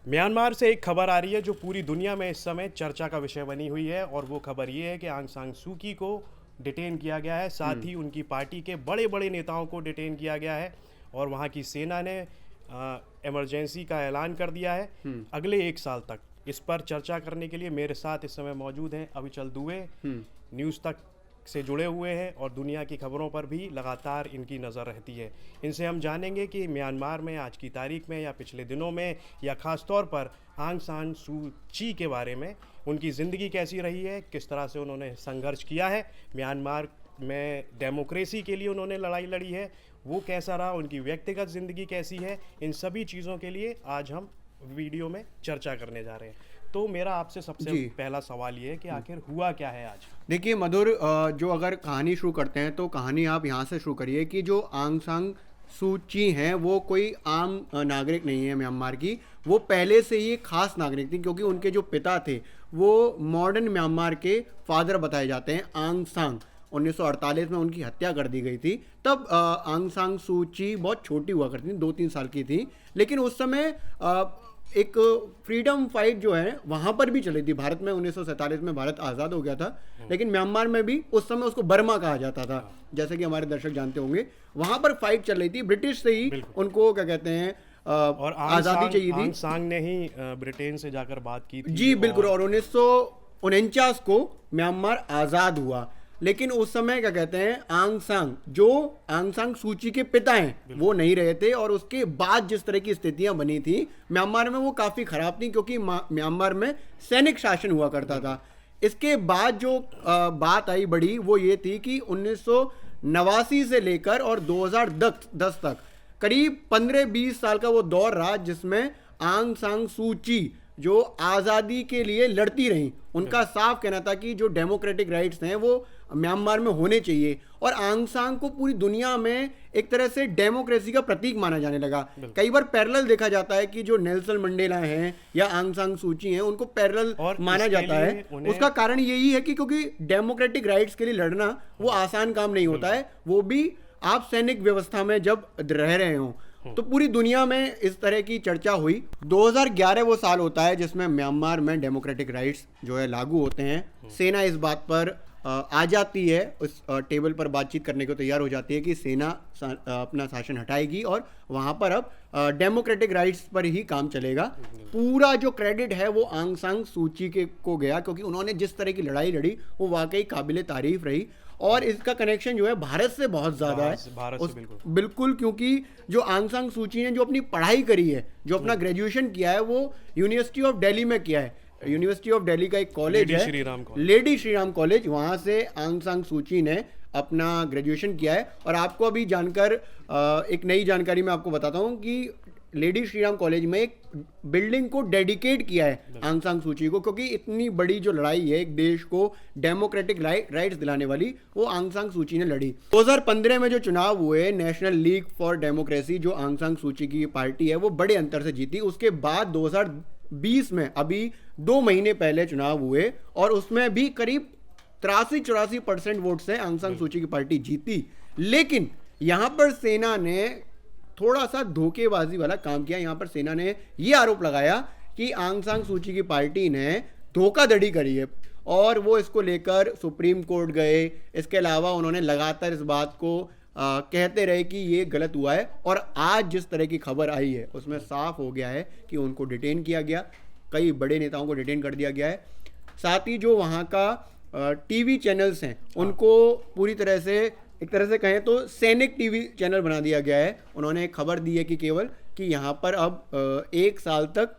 Myanmar से एक खबर आ रही है जो पूरी दुनिया में इस समय चर्चा का विषय बनी हुई है, और वो खबर ये है कि आंग सान सू की को डिटेन किया गया है, साथ ही उनकी पार्टी के बड़े बड़े नेताओं को डिटेन किया गया है, और वहाँ की सेना ने इमरजेंसी का ऐलान कर दिया है अगले 1 साल तक। इस पर चर्चा करने के लिए मेरे साथ इस समय मौजूद हैं अविचल दुबे, न्यूज़ तक से जुड़े हुए हैं और दुनिया की खबरों पर भी लगातार इनकी नज़र रहती है। इनसे हम जानेंगे कि म्यांमार में आज की तारीख में या पिछले दिनों में या ख़ास तौर पर आंग सान सू ची के बारे में, उनकी ज़िंदगी कैसी रही है, किस तरह से उन्होंने संघर्ष किया है, म्यांमार में डेमोक्रेसी के लिए उन्होंने लड़ाई लड़ी है, वो कैसा रहा, उनकी व्यक्तिगत ज़िंदगी कैसी है, इन सभी चीज़ों के लिए आज हम वीडियो में चर्चा करने जा रहे हैं। तो मेरा आपसे सबसे पहला सवाल ये है कि आखिर हुआ क्या है आज? देखिए मधुर, जो अगर कहानी शुरू करते हैं तो कहानी आप यहाँ से शुरू करिए कि जो आंग सान सू ची हैं वो कोई आम नागरिक नहीं है म्यांमार की। वो पहले से ही एक खास नागरिक थी क्योंकि उनके जो पिता थे वो मॉडर्न म्यांमार के फादर बताए जाते हैं। आंग सान 1948 में उनकी हत्या कर दी गई थी। तब आंग सान सू ची बहुत छोटी हुआ करती थी, 2-3 साल की थी, लेकिन उस समय एक फ्रीडम फाइट जो है वहाँ पर भी चली थी। भारत में 1947 में भारत आज़ाद हो गया था, लेकिन म्यांमार में भी उस समय उसको बर्मा कहा जाता था, जैसे कि हमारे दर्शक जानते होंगे। वहाँ पर फाइट चल रही थी, ब्रिटिश से ही उनको क्या कहते हैं और आज़ादी चाहिए थी। आंग सान ने ही ब्रिटेन से जाकर बात की थी। जी बिल्कुल, और 1949 को म्यांमार आज़ाद हुआ। लेकिन उस समय क्या कहते हैं आंग सान सू ची के पिता हैं वो नहीं रहे थे, और उसके बाद जिस तरह की स्थितियां बनी थी म्यांमार में वो काफ़ी ख़राब थी क्योंकि म्यांमार में सैनिक शासन हुआ करता था। इसके बाद जो बात आई बड़ी वो ये थी कि 1989 से लेकर और 2010 तक करीब 15-20 साल का वो दौर रहा जिसमें आंग सान सू ची जो आज़ादी के लिए लड़ती रहीं। उनका साफ कहना था कि जो डेमोक्रेटिक राइट्स हैं वो म्यांमार में होने चाहिए, और आंग सान को पूरी दुनिया में एक तरह से डेमोक्रेसी का प्रतीक माना जाने लगा। कई बार पैरेलल देखा जाता है कि जो नेल्सन मंडेला हैं या आंग सान सू ची हैं उनको पैरेलल माना जाता है। उसका कारण यही है कि क्योंकि डेमोक्रेटिक राइट्स के लिए लड़ना वो आसान काम नहीं होता है, वो भी आप सैनिक व्यवस्था में जब रह रहे हों। तो पूरी दुनिया में इस तरह की चर्चा हुई। 2011 वो साल होता है जिसमें म्यांमार में डेमोक्रेटिक राइट्स जो है लागू होते हैं। सेना इस बात पर आ जाती है, उस टेबल पर बातचीत करने को तैयार हो जाती है कि सेना अपना शासन हटाएगी और वहाँ पर अब डेमोक्रेटिक राइट्स पर ही काम चलेगा। पूरा जो क्रेडिट है वो आंग सान सू ची को गया क्योंकि उन्होंने जिस तरह की लड़ाई लड़ी वो वाकई काबिले तारीफ रही, और इसका कनेक्शन जो है भारत से बहुत ज़्यादा है। बिल्कुल, क्योंकि जो आंग सान सू ची ने जो अपनी पढ़ाई करी है, जो अपना ग्रेजुएशन किया है वो यूनिवर्सिटी ऑफ दिल्ली में किया है। यूनिवर्सिटी ऑफ दिल्ली का एक कॉलेज है लेडी श्री राम कॉलेज, वहाँ से आंग सान सू ची ने अपना ग्रेजुएशन किया है। और आपको अभी जानकर एक नई जानकारी मैं आपको बताता हूँ कि लेडी श्री राम कॉलेज में एक बिल्डिंग को डेडिकेट किया है आंग सान सू ची को, क्योंकि इतनी बड़ी जो लड़ाई है एक देश को डेमोक्रेटिक राइट्स दिलाने वाली वो आंग सान सू ची ने लड़ी। 2015 में जो चुनाव हुए, नेशनल लीग फॉर डेमोक्रेसी जो आंग सान सू ची की पार्टी है वो बड़े अंतर से जीती। उसके बाद 2020 में अभी 2 महीने पहले चुनाव हुए और उसमें भी करीब 83-84% वोट से आंग सान सू ची की पार्टी जीती। लेकिन यहाँ पर सेना ने थोड़ा सा धोखेबाजी वाला काम किया। यहाँ पर सेना ने ये आरोप लगाया कि आंग सान सू ची की पार्टी ने धोखाधड़ी करी है, और वो इसको लेकर सुप्रीम कोर्ट गए। इसके अलावा उन्होंने लगातार इस बात को कहते रहे कि ये गलत हुआ है, और आज जिस तरह की खबर आई है उसमें साफ हो गया है कि उनको डिटेन किया गया, कई बड़े नेताओं को डिटेन कर दिया गया है। साथ ही जो वहाँ का टीवी चैनल्स हैं उनको पूरी तरह से, एक तरह से कहें तो सैनिक टीवी चैनल बना दिया गया है। उन्होंने एक खबर दी है कि केवल कि यहाँ पर अब 1 साल तक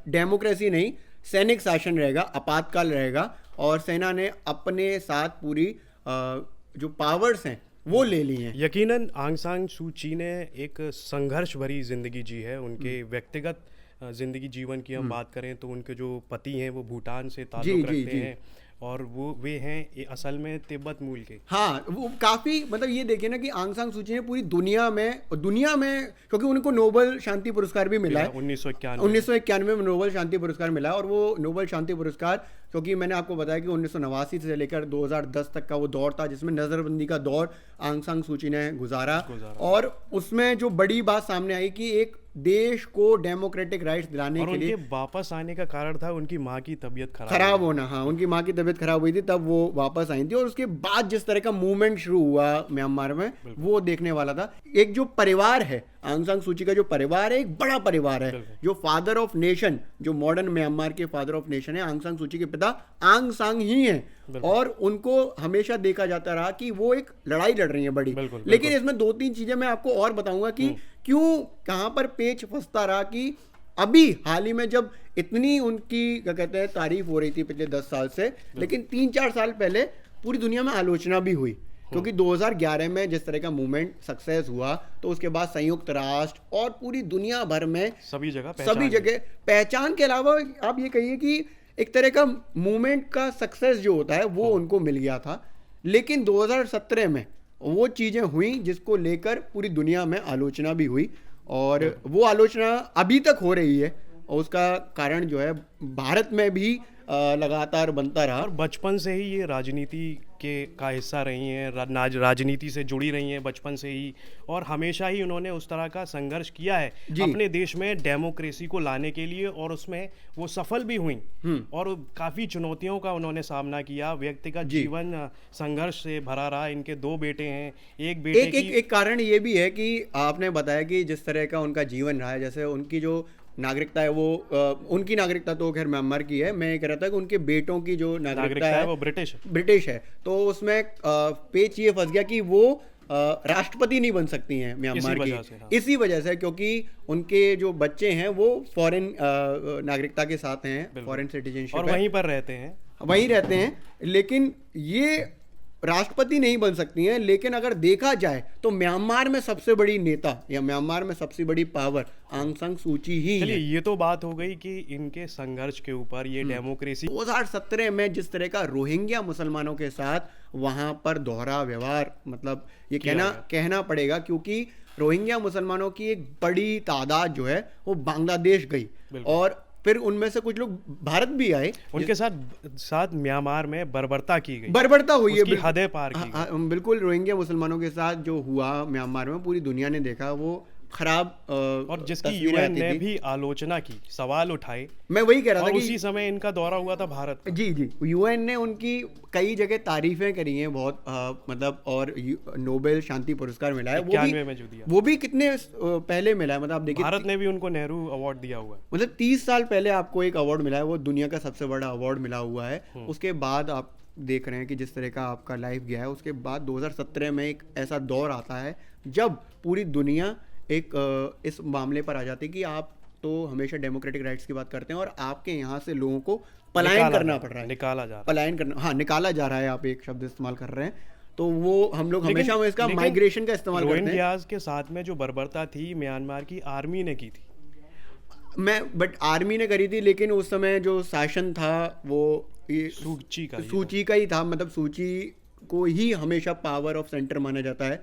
डेमोक्रेसी नहीं सैनिक शासन रहेगा, आपातकाल रहेगा, और सेना ने अपने साथ पूरी जो पावर्स हैं वो ले ली हैं। यकीनन आंग सान सू ची ने एक संघर्ष भरी जिंदगी जी है। उनके व्यक्तिगत जिंदगी जीवन की हम बात करें तो उनके जो पति हैं वो भूटान से ताल्लुक़ रखते हैं, और वे हैं असल में तिब्बत मूल के। हाँ, वो काफ़ी मतलब ये देखिए ना कि आंग सान सू ची ने पूरी दुनिया में क्योंकि उनको नोबेल शांति पुरस्कार भी मिला है 1991 में नोबेल शांति पुरस्कार मिला है। और वो नोबेल शांति पुरस्कार, क्योंकि मैंने आपको बताया कि 1989 से लेकर 2010 तक का वो दौर था जिसमें नज़रबंदी का दौर आंग सान सू ची ने गुजारा। और उसमें जो बड़ी बात सामने आई कि एक देश को डेमोक्रेटिक राइट्स दिलाने और के लिए उनके वापस आने का कारण था उनकी माँ की तबीयत खराब होना। हाँ, उनकी माँ की तबीयत खराब हुई थी, तब वो वापस आई थी। और उसके बाद जिस तरह का मूवमेंट शुरू हुआ म्यांमार में, वो देखने वाला था। एक जो परिवार है, आंग सान सूची का जो परिवार है, एक बड़ा परिवार है। जो फादर ऑफ नेशन, जो मॉडर्न म्यांमार के फादर ऑफ नेशन है, आंग सान सूची के पिता आंग सांग ही हैं। और उनको हमेशा देखा जाता रहा कि वो एक लड़ाई लड़ रही है बड़ी। लेकिन इसमें 2-3 चीजें मैं आपको और बताऊंगा कि क्यों, कहां पर पेच फंसता रहा। कि अभी हाल ही में जब इतनी उनकी क्या कहते हैं तारीफ हो रही थी पिछले 10 साल से, लेकिन 3-4 साल पहले पूरी दुनिया में आलोचना भी हुई। क्योंकि 2011 में जिस तरह का मूवमेंट सक्सेस हुआ, तो उसके बाद संयुक्त राष्ट्र और पूरी दुनिया भर में सभी जगह पहचान के अलावा आप ये कहिए कि एक तरह का मूवमेंट का सक्सेस जो होता है वो उनको मिल गया था। लेकिन 2017 में वो चीजें हुई जिसको लेकर पूरी दुनिया में आलोचना भी हुई, और वो आलोचना अभी तक हो रही है। और उसका कारण जो है भारत में भी लगातार बनता रहा। और बचपन से ही ये राजनीति का हिस्सा रही हैं, राजनीति से जुड़ी रही हैं बचपन से ही, और हमेशा ही उन्होंने उस तरह का संघर्ष किया है अपने देश में डेमोक्रेसी को लाने के लिए, और उसमें वो सफल भी हुई। और काफ़ी चुनौतियों का उन्होंने सामना किया। व्यक्तिगत जीवन संघर्ष से भरा रहा। इनके 2 बेटे हैं, एक बेटे एक कारण ये भी है कि आपने बताया कि जिस तरह का उनका जीवन रहा है, जैसे उनकी जो नागरिकता है वो उनकी नागरिकता तो खैर म्यांमार की है। मैं कह रहा था कि उनके बेटों की जो नागरिकता है वो ब्रिटिश है। तो उसमें पेच ये फंस गया कि वो राष्ट्रपति नहीं बन सकती हैं म्यांमार की, इसी वजह से, क्योंकि उनके जो बच्चे हैं वो फॉरेन नागरिकता के साथ हैं, फॉरेन सिटीजनशिप, और वहीं पर रहते हैं। लेकिन ये राष्ट्रपति नहीं बन सकती हैं। लेकिन अगर देखा जाए तो म्यांमार में सबसे बड़ी नेता या म्यांमार में सबसे बड़ी पावर आंग सान सूची ही है। ये तो बात हो गई कि इनके संघर्ष के ऊपर ये डेमोक्रेसी। 2017 में जिस तरह का रोहिंग्या मुसलमानों के साथ वहां पर दोहरा व्यवहार, मतलब ये कहना पड़ेगा, क्योंकि रोहिंग्या मुसलमानों की एक बड़ी तादाद जो है वो बांग्लादेश गई, और फिर उनमें से कुछ लोग भारत भी आए। उनके साथ म्यांमार में बर्बरता की गई, बर्बरता हुई है, हदें पार की। बिल्कुल रोहिंग्या मुसलमानों के साथ जो हुआ म्यांमार में, पूरी दुनिया ने देखा, वो खराब और जिसकी यूएन ने भी आलोचना की, सवाल उठाए। मैं वही कह रहा था कि उसी समय इनका दौरा हुआ था भारत। जी यूएन ने उनकी कई जगह तारीफें करी हैं बहुत, मतलब, और नोबेल शांति पुरस्कार मिला है वो भी कितने पहले मिला है। मतलब आप देखिए, भारत ने भी उनको नेहरू अवार्ड दिया हुआ है। मतलब 30 साल पहले आपको एक अवार्ड मिला है, वो दुनिया का सबसे बड़ा अवार्ड मिला हुआ है। उसके बाद आप देख रहे हैं कि जिस तरह का आपका लाइफ गया है, उसके बाद 2017 में एक ऐसा दौर आता है जब पूरी दुनिया एक इस मामले पर आ जाती है कि आप तो हमेशा डेमोक्रेटिक राइट्स की बात करते हैं, और आपके यहाँ से लोगों को पलायन करना पड़ रहा है, निकाला जा रहा है। आप एक शब्द इस्तेमाल कर रहे हैं, तो वो हम लोग हमेशा इसका माइग्रेशन का इस्तेमाल करते हैं। रोहिंग्यास के साथ में जो बर्बरता थी म्यांमार की आर्मी ने की थी, बट आर्मी ने करी थी, लेकिन उस समय जो शासन था वो सूची का ही था। मतलब सूची को ही हमेशा पावर ऑफ सेंटर माना जाता है।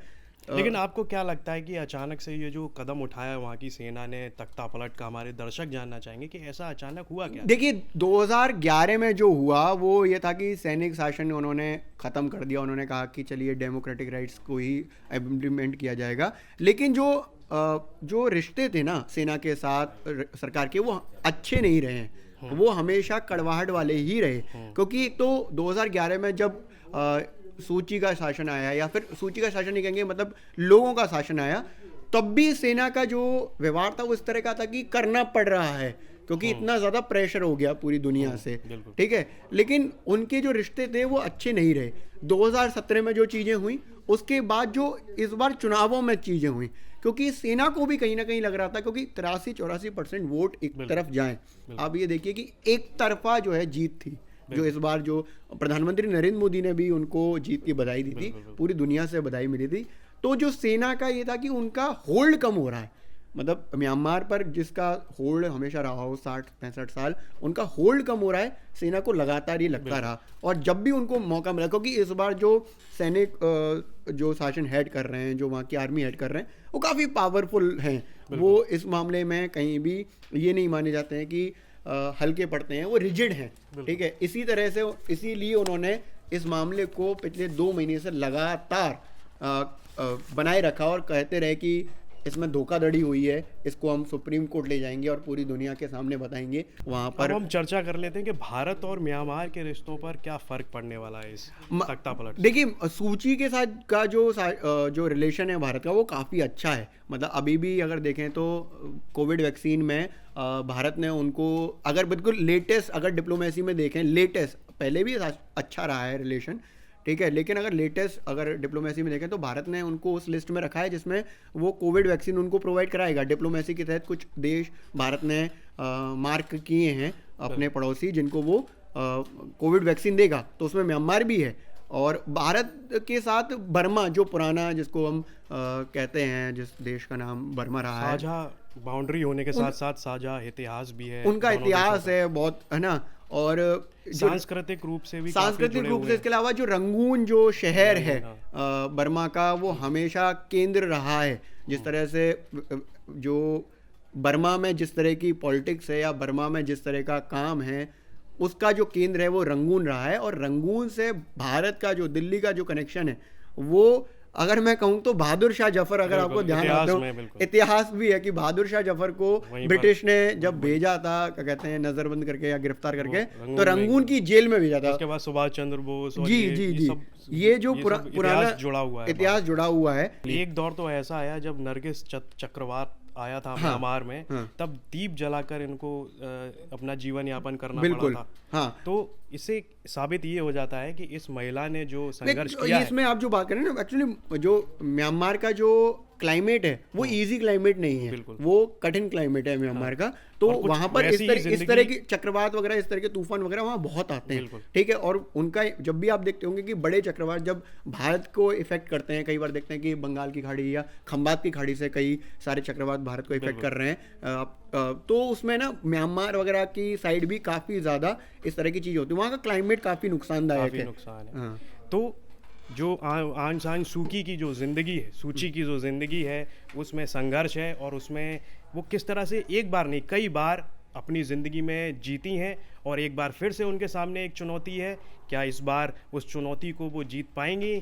लेकिन आपको क्या लगता है कि अचानक से ये जो कदम उठाया वहाँ की सेना ने, तख्ता पलट का, हमारे दर्शक जानना चाहेंगे कि ऐसा अचानक हुआ क्या? देखिए 2011 में जो हुआ वो ये था कि सैनिक शासन उन्होंने ख़त्म कर दिया। उन्होंने कहा कि चलिए डेमोक्रेटिक राइट्स को ही इम्प्लीमेंट किया जाएगा। लेकिन जो रिश्ते थे ना सेना के साथ सरकार के, वो अच्छे नहीं रहे हैं, वो हमेशा कड़वाहट वाले ही रहे। क्योंकि तो 2011 में जब सूची का शासन आया, या फिर सूची का शासन नहीं कहेंगे, मतलब लोगों का शासन आया, तब भी सेना का जो व्यवहार था वो इस तरह का था कि करना पड़ रहा है, क्योंकि इतना ज़्यादा प्रेशर हो गया पूरी दुनिया से, ठीक है। लेकिन उनके जो रिश्ते थे वो अच्छे नहीं रहे। 2017 में जो चीज़ें हुई, उसके बाद जो इस बार चुनावों में चीज़ें हुई, क्योंकि सेना को भी कहीं ना कहीं लग रहा था, क्योंकि 83-84% वोट एक तरफ जाएं। आप ये देखिए कि एक तरफा जो है जीत थी, जो इस बार जो प्रधानमंत्री नरेंद्र मोदी ने भी उनको जीत की बधाई दी थी, पूरी दुनिया से बधाई मिली थी। तो जो सेना का ये था कि उनका होल्ड कम हो रहा है, मतलब म्यांमार पर जिसका होल्ड हमेशा रहा हो 60-65 साल, उनका होल्ड कम हो रहा है। सेना को लगातार ये लगता रहा, और जब भी उनको मौका मिला, क्योंकि इस बार जो सैनिक जो शासन हेड कर रहे हैं, जो वहाँ की आर्मी हेड कर रहे हैं, वो काफ़ी पावरफुल हैं। वो इस मामले में कहीं भी ये नहीं माने जाते हैं कि हल्के पड़ते हैं, वो रिजिड हैं, ठीक है। इसी तरह से इसीलिए उन्होंने इस मामले को पिछले 2 महीने से लगातार बनाए रखा, और कहते रहे कि इसमें धोखाधड़ी हुई है, इसको हम सुप्रीम कोर्ट ले जाएंगे और पूरी दुनिया के सामने बताएंगे वहाँ पर। अब हम चर्चा कर लेते हैं कि भारत और म्यांमार के रिश्तों पर क्या फर्क पड़ने वाला है इस तख्ता पलट से। देखिए, सूची के साथ का जो रिलेशन है भारत का वो काफ़ी अच्छा है। मतलब अभी भी अगर देखें तो कोविड वैक्सीन में भारत ने उनको, अगर बिल्कुल लेटेस्ट अगर डिप्लोमेसी में देखें, लेटेस्ट पहले भी अच्छा रहा है रिलेशन, ठीक है, लेकिन अगर लेटेस्ट अगर डिप्लोमेसी में देखें तो भारत ने उनको उस लिस्ट में रखा है जिसमें वो कोविड वैक्सीन उनको प्रोवाइड कराएगा। डिप्लोमेसी के तहत कुछ देश भारत ने मार्क किए हैं अपने पड़ोसी जिनको वो कोविड वैक्सीन देगा, तो उसमें म्यांमार भी है। और भारत के साथ बर्मा, जो पुराना जिसको हम कहते हैं, जिस देश का नाम बर्मा रहा है, साझा बाउंड्री होने के साथ साथ साझा इतिहास भी है, उनका इतिहास है बहुत, है ना। और सांस्कृतिक रूप से भी सांस्कृतिक रूप से इसके अलावा जो रंगून जो शहर है बर्मा का, वो हमेशा केंद्र रहा है। जिस तरह से जो बर्मा में जिस तरह की पॉलिटिक्स है या बर्मा में जिस तरह का काम है, उसका जो केंद्र है वो रंगून रहा है। और रंगून से भारत का जो दिल्ली का जो कनेक्शन है वो, अगर मैं कहूँ तो बहादुर शाह जफर, अगर आपको ध्यान आता हो, इतिहास भी है कि बहादुर शाह जफर को ब्रिटिश ने जब भेजा था, क्या कहते हैं, नजरबंद करके या गिरफ्तार करके, तो रंगून की जेल में भेजा था। उसके बाद सुभाष चंद्र बोस, जी जी जी, ये जो पुराना इतिहास जुड़ा हुआ है। एक दौर तो ऐसा आया जब नरगिस चक्रवात आया था म्यांमार में, तब दीप जलाकर इनको अपना जीवन यापन करना पड़ा था। हाँ, तो इससे साबित ये हो जाता है कि इस महिला ने जो संघर्ष किया है, इसमें आप जो बात करें ना, एक्चुअली जो म्यांमार का जो क्लाइमेट है वो इजी क्लाइमेट नहीं है, वो कठिन क्लाइमेट है म्यांमार का। तो वहां पर इस तरह की चक्रवात वगैरह, इस तरह के तूफान वगैरह वहाँ बहुत आते हैं, ठीक है। और उनका जब भी आप देखते होंगे कि बड़े चक्रवात जब भारत को इफेक्ट करते हैं, कई बार देखते हैं कि बंगाल की खाड़ी या खंबात की खाड़ी से कई सारे चक्रवात भारत को इफेक्ट कर रहे हैं, तो उसमें ना म्यांमार वगैरह की साइड भी काफी ज्यादा इस तरह की चीज होती है। वहाँ का क्लाइमेट काफी नुकसानदायक है। तो जो आंग सान सूकी की जो ज़िंदगी है, सूची की जो ज़िंदगी है, उसमें संघर्ष है और उसमें वो किस तरह से एक बार नहीं कई बार अपनी ज़िंदगी में जीती हैं, और एक बार फिर से उनके सामने एक चुनौती है। क्या इस बार उस चुनौती को वो जीत पाएंगी?